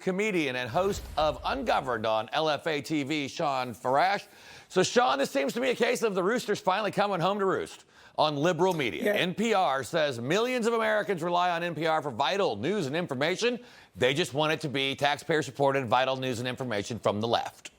Comedian and host of Ungoverned on LFA TV, Shawn Farash. So, Shawn, this seems to be a case of the roosters finally coming home to roost on liberal media. Yeah. NPR says millions of Americans rely on NPR for vital news and information. They just want it to be taxpayer-supported vital news and information from the left.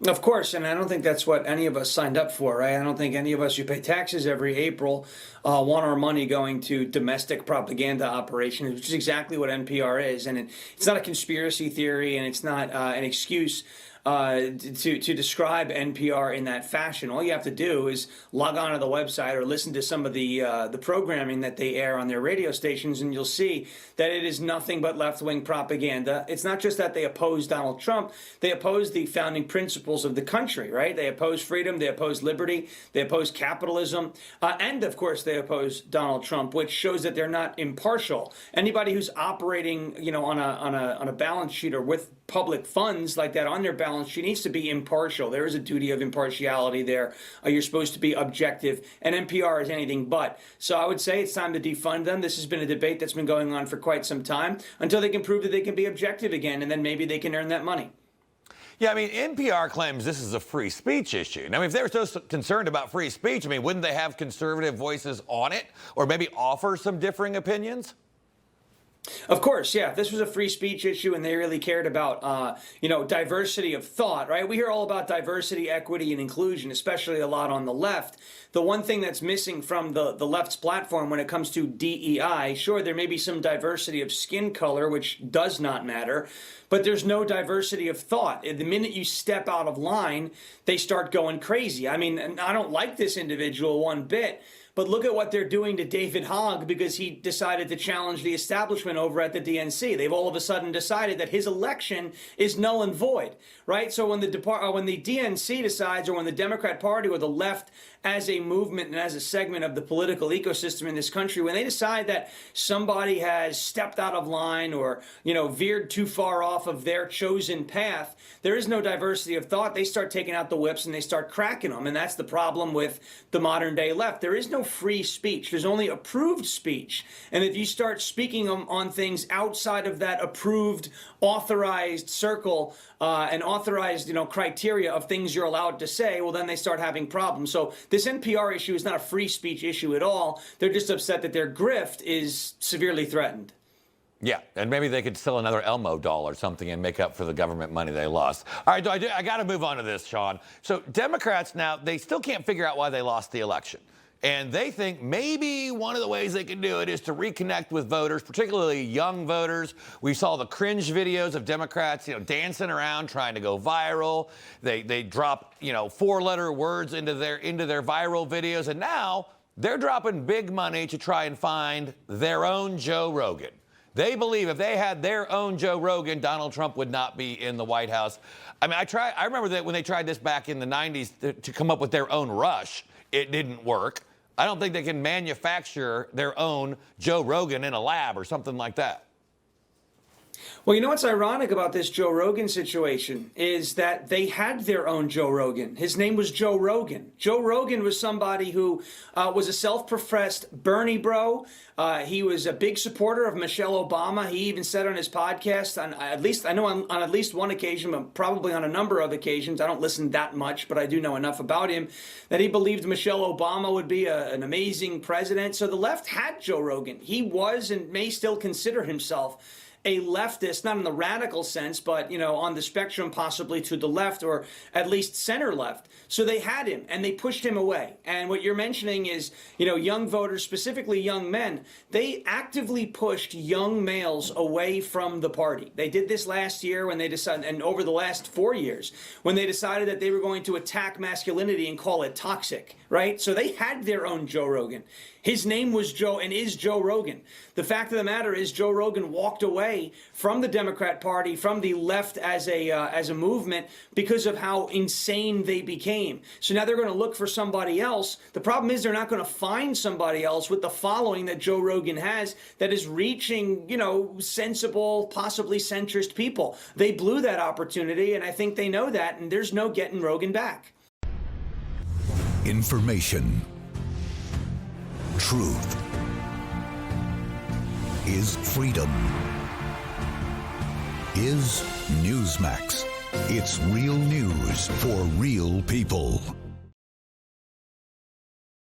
Of course, and I don't think that's what any of us signed up for, right? I don't think any of us who pay taxes every April want our money going to domestic propaganda operations, which is exactly what NPR is. And it's not a conspiracy theory, and it's not an excuse to describe NPR in that fashion. All you have to do is log on to the website or listen to some of the programming that they air on their radio stations, and you'll see that it is nothing but left-wing propaganda. It's not just that they oppose Donald Trump, they oppose the founding principles of the country, right? They oppose freedom, they oppose liberty, they oppose capitalism, and of course they oppose Donald Trump, which shows that they're not impartial. Anybody who's operating, on a balance sheet or with public funds like that on their balance sheet needs to be impartial. There is a duty of impartiality there. You're supposed to be objective, and NPR is anything but. So I would say it's time to defund them. This has been a debate that's been going on for quite some time until they can prove that they can be objective again, and then maybe they can earn that money. Yeah, I mean, NPR claims this is a free speech issue. Now, if they were so concerned about free speech, wouldn't they have conservative voices on it or maybe offer some differing opinions? Of course, yeah. If this was a free speech issue and they really cared about, diversity of thought, right? We hear all about diversity, equity, and inclusion, especially a lot on the left. The one thing that's missing from the left's platform when it comes to DEI, sure, there may be some diversity of skin color, which does not matter, but there's no diversity of thought. The minute you step out of line, they start going crazy. I don't like this individual one bit, but look at what they're doing to David Hogg because he decided to challenge the establishment over at the DNC. They've all of a sudden decided that his election is null and void, right? So when the DNC decides, or when the Democrat Party or the left as a movement and as a segment of the political ecosystem in this country, when they decide that somebody has stepped out of line or, veered too far off of their chosen path, there is no diversity of thought. They start taking out the whips and they start cracking them. And that's the problem with the modern day left. There is no free speech. There's only approved speech. And if you start speaking on things outside of that approved, authorized circle and authorized, criteria of things you're allowed to say, well, then they start having problems. So this NPR issue is not a free speech issue at all. They're just upset that their grift is severely threatened. Yeah, and maybe they could sell another Elmo doll or something and make up for the government money they lost. All right, I got to move on to this, Shawn. So Democrats now, they still can't figure out why they lost the election. And they think maybe one of the ways they can do it is to reconnect with voters, particularly young voters. We saw the cringe videos of Democrats, dancing around, trying to go viral. They drop, four-letter words into their viral videos. And now they're dropping big money to try and find their own Joe Rogan. They believe if they had their own Joe Rogan, Donald Trump would not be in the White House. I remember that when they tried this back in the 90s to come up with their own Rush, it didn't work. I don't think they can manufacture their own Joe Rogan in a lab or something like that. Well, what's ironic about this Joe Rogan situation is that they had their own Joe Rogan. His name was Joe Rogan. Joe Rogan was somebody who was a self-professed Bernie bro. He was a big supporter of Michelle Obama. He even said on his podcast, on at least one occasion, but probably on a number of occasions, I don't listen that much, but I do know enough about him, that he believed Michelle Obama would be an amazing president. So the left had Joe Rogan. He was and may still consider himself a leftist, not in the radical sense, but, on the spectrum possibly to the left or at least center left. So they had him and they pushed him away. And what you're mentioning is, young voters, specifically young men, they actively pushed young males away from the party. They did this last year when they decided, and over the last 4 years, when they decided that they were going to attack masculinity and call it toxic, right? So they had their own Joe Rogan. His name was Joe and is Joe Rogan. The fact of the matter is Joe Rogan walked away from the Democrat Party, from the left as a movement because of how insane they became. So now they're going to look for somebody else. The problem is they're not going to find somebody else with the following that Joe Rogan has that is reaching, sensible, possibly centrist people. They blew that opportunity, and I think they know that, and there's no getting Rogan back. Information. Truth is freedom. is Newsmax. It's real news for real people.